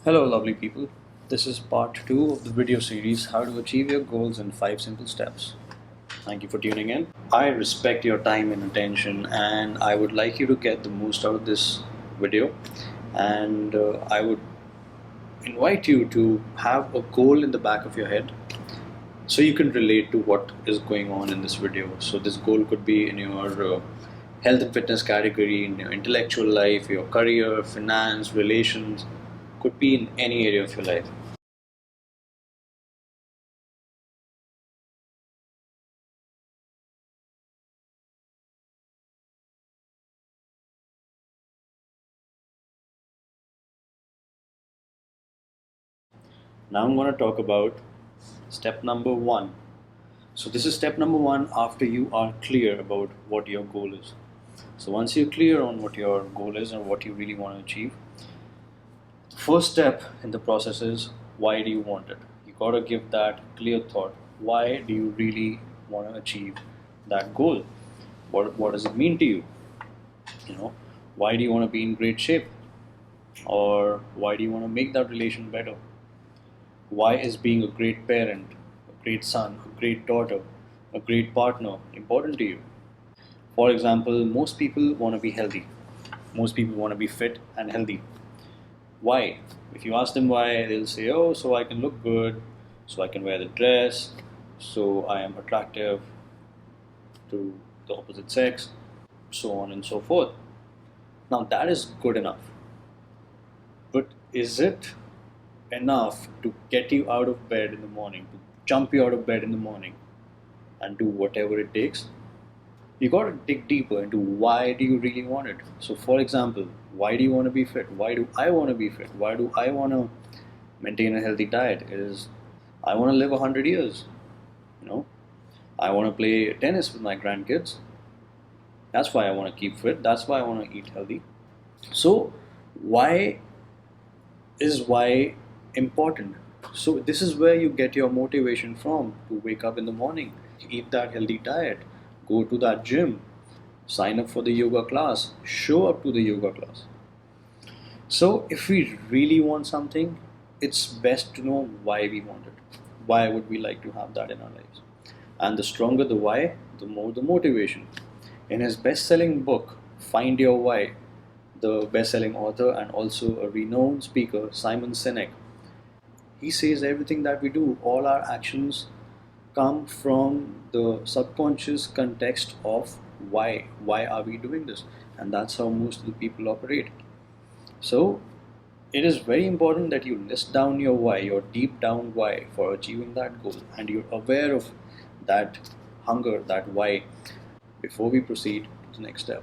Hello lovely people, this is part 2 of the video series How to Achieve Your Goals in 5 Simple Steps. Thank you for tuning in. I respect your time and attention and I would like you to get the most out of this video, and I would invite you to have a goal in the back of your head so you can relate to what is going on in this video. So this goal could be in your health and fitness category, in your intellectual life, your career, finance, relations, could be in any area of your life. Now I'm going to talk about step number 1. So this is step number 1 after you are clear about what your goal is. So once you're clear on what your goal is and what you really want to achieve, the first step in the process is, why do you want it? You got to give that clear thought. Why do you really want to achieve that goal? What does it mean to you? Why do you want to be in great shape? Or why do you want to make that relation better? Why is being a great parent, a great son, a great daughter, a great partner important to you? For example, most people want to be healthy. Most people want to be fit and healthy. Why? If you ask them why, they'll say, oh, so I can look good, so I can wear the dress, so I am attractive to the opposite sex, so on and so forth. Now that is good enough. But is it enough to get you out of bed in the morning, to jump you out of bed in the morning and do whatever it takes? You got to dig deeper into why do you really want it. So for example, why do you want to be fit? Why do I want to be fit? Why do I want to maintain a healthy diet? Is I want to live 100 years. I want to play tennis with my grandkids. That's why I want to keep fit. That's why I want to eat healthy. So why is why important? So this is where you get your motivation from, to wake up in the morning, eat that healthy diet, go to that gym, sign up for the yoga class, show up to the yoga class. So if we really want something, it's best to know why we want it. Why would we like to have that in our lives? And the stronger the why, the more the motivation. In his best-selling book, Find Your Why, the best-selling author and also a renowned speaker, Simon Sinek, he says everything that we do, all our actions come from the subconscious context of why. Why are we doing this? And that's how most of the people operate. So it is very important that you list down your why, your deep down why for achieving that goal, and you're aware of that hunger, that why, before we proceed to the next step.